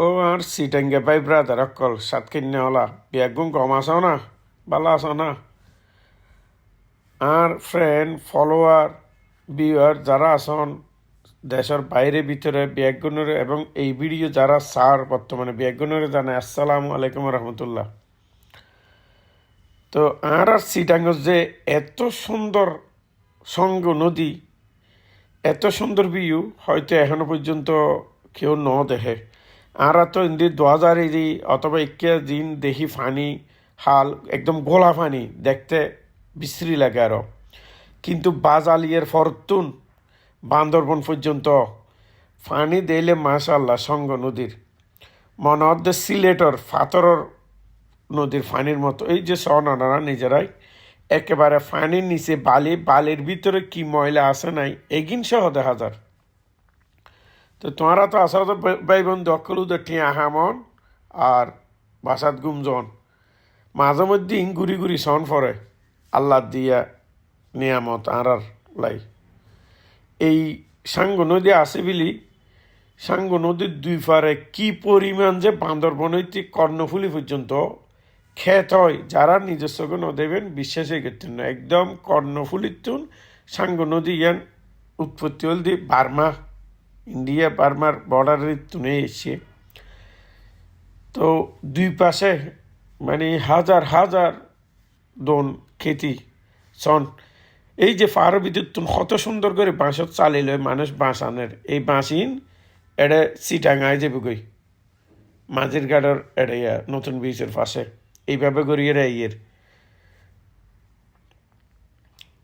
ও আর সিটাঙ্গে ভাই ব্রাদার অকল সাত কিন্যওয়ালা বিয়াগুন কম আসাও না ভালো আসাও না আর ফ্রেন্ড ফলোয়ার ভিউয়ার যারা আসন দেশের বাইরে ভিতরে বিয়াগুনের এবং এই ভিডিও যারা সার বর্তমানে বিয়াগুনের জানে আসসালামু আলাইকুম রহমতুল্লাহ। তো আর সিটাঙ্গ যে এত সুন্দর সঙ্গ নদী, এত সুন্দর ভিউ হয়তো এখনো পর্যন্ত কেউ ন দেখে। আর তো ইন্দি 2000 অথবা 21 দিন দেখি ফানি হাল একদম গোলা ফানি দেখতে বিশ্রী লাগে আরো। কিন্তু বাজালিয়ের ফরতুন বান্দরবন পর্যন্ত ফানি দিলে মাশাল্লাহ সঙ্গ নদীর মনে হচ্ছে সিলেটর ফাতরর নদীর ফানির মতো। এই যে সনারা নিজেরাই একেবারে ফানির নিচে বালির ভিতরে কি ময়লা আছে নাই এগিন সহ দেখা যায়। তো তোমরা তো আসা তো ভাই বন্ধু অকল উদের টিয়া হামন আর বাসাত গুমজন মাঝে মধ্যে ঘুরি ঘুরি সন ফরে আল্লাহ দিয়া নিয়ামত আর লাই এই সাঙ্গ নদী আছে বিলি সাঙ্গ নদীর দুই পারে কি পরিমাণ যে বান্দরবন হইতে কর্ণফুলি পর্যন্ত ক্ষেত হয় যারা নিজস্ব ন দেবেন বিশ্বাসই করতেন না। একদম কর্ণফুলির তুন সাঙ্গ নদী ইয়ান উৎপত্তি হল দি বার্মা ইন্ডিয়া বার্মার বর্ডারের তুনে এসছে। তো দুই পাশে মানে হাজার হাজার দন খেতি সন এই যে ফার বিদ্যুৎ কত সুন্দর করে বাঁশত চালিল মানুষ বাঁশ আনের এই বাঁশিন এড়ে সিটাঙায় যাবে গই মাঝির গাড়ার এড়ে নতুন ব্রিজের পাশে এইভাবে করিয়ে ইয়ের।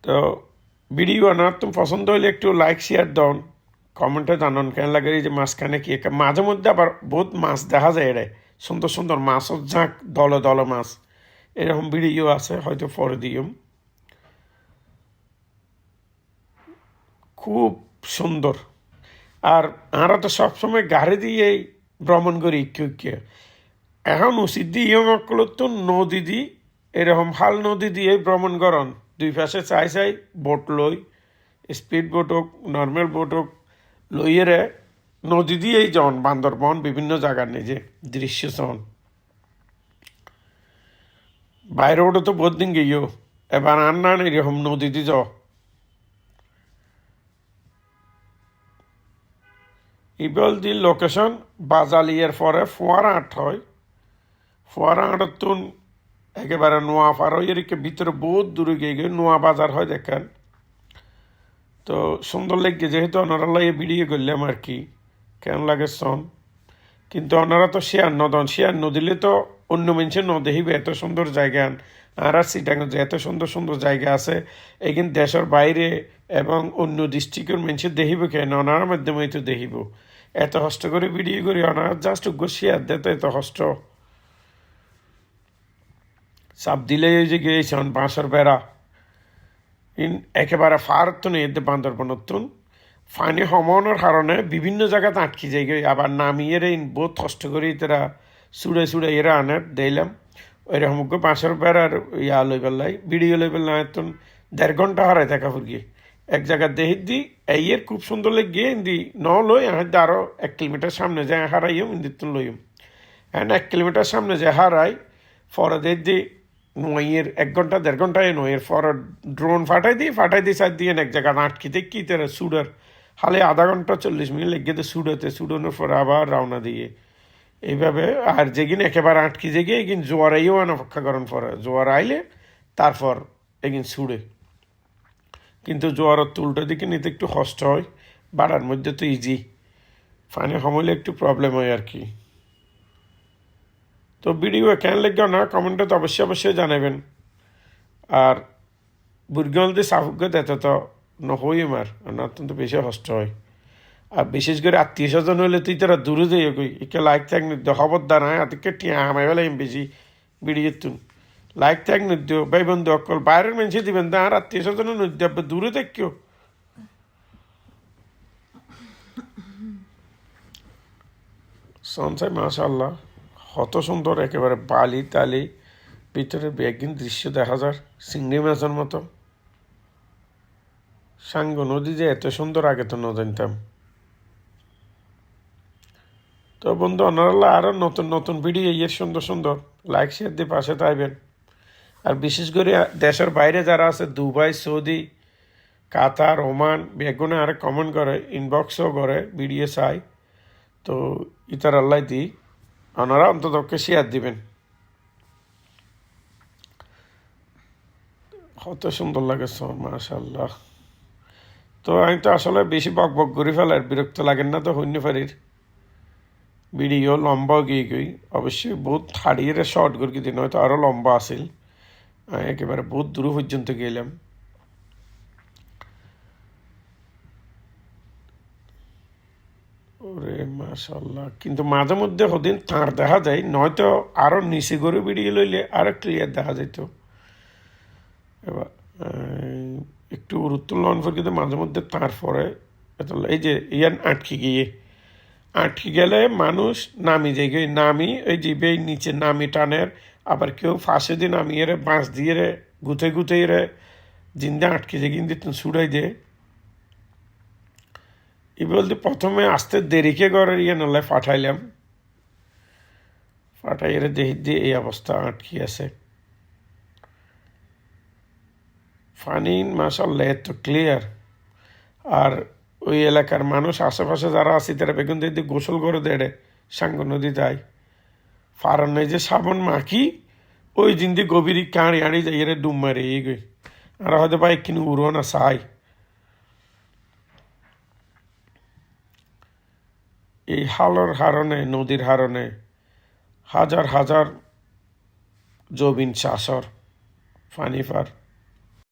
তো ভিডিও আনার তুমি পছন্দ হলে একটু লাইক শেয়ার দাও, কমেন্টে জানান কেন লাগে এই যে মাঝখানে কি মাঝে মধ্যে আবার বহুত মাছ দেখা যায় এড়ে সুন্দর সুন্দর মাছও ঝাঁক দলে দলে মাছ এরকম ভিডিও আছে হয়তো পরে দিও। খুব সুন্দর। আর আমরা তো সবসময় গাড়ি দিয়েই ভ্রমণ করি ইকে এখন উচিত দিয়ে ইয়ংগুলো তো নদী দি এরকম হাল নদী দিয়ে ভ্রমণ করন দুই পাশে চাই চাই বোট লই স্পিড বোট হোক নর্মাল বোট হোক লইয়েরে নদী দিয়েই যান বান্দরবন বিভিন্ন জায়গার নিজে দৃশ্য চন বাইরে ওটা তো বহুত দিন গিয়েও এবার আর না এরকম নদী দিয়ে যাও। ইবল দি লোকেশন বাজালিয়ার পরে ফোয়ারা আট হয় ফোয়ারা আটত তুন একেবারে নোয়া পার হয়ে ভিতরে বহুত দূরে গিয়ে গিয়ে নোয়া বাজার হয় দেখেন। তো সুন্দর লাগে যেহেতু ওনারা লাগে ভিডিও করলাম আর কি কেমন লাগে সন। কিন্তু ওনারা তো শেয়ার নদন শেয়ার নদিলে তো অন্য মানুষের ন দেখিবে এত সুন্দর জায়গা আর সিটাঙ্গে যে এত সুন্দর সুন্দর জায়গা আছে এখানে দেশের বাইরে এবং অন্য ডিস্ট্রিক্টের মানুষের দেখিবে কেন ওনার মাধ্যমেই তো দেখিব। এত কষ্ট করে ভিডিও করি ওনারা জাস্ট শেয়ার দিতে এত কষ্ট চাপ দিলে ওই যে গিয়েছেন বাঁশের বেড়া একেবারে ফারত নেই বান্দরবনতুন ফানি হমানোর কারণে বিভিন্ন জায়গাতে আটকে যাই আবার নামিয়ে বহুত কষ্ট করে তারা চুড়ে চুড়ে এরা আনে দিলাম ওইরকম বাঁশের বেড়ার ইয়া লই পেলাই ভিডিও লই পেলাম এতন 1.5 ঘন্টা হারাই থাকা ফুরগি এক জায়গায় দেহি দি এইয়ের খুব সুন্দর লেগে ইন্দি ন লই আরো 1 কিলোমিটার সামনে যায় হারাইম ইন্দিতুন লইম হ্যাঁ 1 কিলোমিটার সামনে যে হারাই পরে দি নয়ের 1 ঘন্টা 1.5 ঘন্টায় নয়ের পর ড্রোন ফাটাই দিই সাইড দিয়ে এক জায়গা আটকিতে কি তারা সুডার হালে আধা ঘন্টা 40 মিনিট লেগে তো সুডাতে সুডানোর পর আবার রওনা দিয়ে এইভাবে। আর যেগিন একেবারে আটকি জেগে এগিন জোয়ার আইও অপেক্ষা করেন পরে জোয়ার আইলে তারপর এগিন সুড়ে। কিন্তু তুলটা দিকে নিতে একটু কষ্ট হয় বাড়ার মধ্যে তো ইজি ফানি সমলে একটু প্রবলেম হয় আর কি। তো ভিডিও কেন লেগে না কমেন্টে তো অবশ্যই জানাবেন। আর বুর্গলদি সাফুকে দিতে তো নহই আমার অত্যন্ত বেশি কষ্ট হয়। আর বিশেষ করে আত্মীয় স্বজন হলে তুই তারা দূরে যাই কই একে লাইক থাক নিদ্য খবরদার হয় আতিকে টিয়া হামাই বেলা বেশি ভিডিও তুন লাইক থাক নিদ্য ভাই বন্ধু অকল বাইরের মানুষে দিবেন তা আর আত্মীয় স্বজন নদ্য দূরে থাকিও সনসাই মাশাল্লাহ কত সুন্দর একেবারে বালি তালি ভিতরে একদিন দৃশ্য দেখা যায় চিংড়ি মাছের মতো। সাঙ্গ নদী যে এত সুন্দর আগে তো ন জানতাম। তো বন্ধু আপনারা আরও নতুন নতুন ভিডিও এর সুন্দর সুন্দর লাইক শেয়ার দিয়ে পাশে থাকবেন। আর বিশেষ করে দেশের বাইরে যারা আছে দুবাই, সৌদি, কাতার, ওমান বেগুনে আর কমেন্ট করে, ইনবক্সও করে, ভিডিও চাই। তো ইতার আল্লাহ দিই আপনারা অন্ততপক্ষে শেয়ার দিবেন। কত সুন্দর লাগে মাশাল্লাহ। তো আমি তো আসলে বেশি বক বক করে ফেলার বিরক্ত লাগেন না তো হইনি ফারির ভিডিও লম্বা গিয়ে গই অবশ্যই বহুত হারিয়ে শর্ট করে দিন, হয়তো আরও লম্বা আসিল। আমি একেবারে বহুত দূর পর্যন্ত গেলাম। ওরে মাশাল্লাহ, কিন্তু মাঝে মধ্যে হদিন তাঁর দেখা যায়, নয়তো আরও নিচে করে ভিডিও লইলে আরও ক্লিয়ার দেখা যেত। এবার একটু উত্তোলন করে কিন্তু মাঝে মধ্যে তাঁর পরে এই যে ইয়ান আটকে গেলে মানুষ নামি যায়, নামি ওই জিবে নিচে নামি টানের, আবার কেউ ফাঁসে দিয়ে নামিয়ে রে বাঁশ দিয়ে রে গুথে গুথে রে জিন্দা আটকে যায়, কিন্তু ছুড়াই দে। এই বলতে প্রথমে আসতে দেরিকে ঘরের ইয়ে নলায় ফাটাই রে দেখি দিয়ে এই অবস্থা আটকে আছে। পানি মাশাআল্লাহ এত ক্লিয়ার। আর ওই এলাকার মানুষ আশেপাশে যারা আছে তারা বেগুন দিয়ে গোসল করে দেড়ে সাঙ্গ নদী যায়। ফারান্নে যে সাবন মাখি ওই দিন দিয়ে গভীর কাঁড়ি আড়ি যাই রে ডুম মারে এই গই। আর হয়তো বাইক কিনে উড়ো না চাই। এই হালর হারণে নদীর হারণে হাজার হাজার জবিন চাষর পানি পার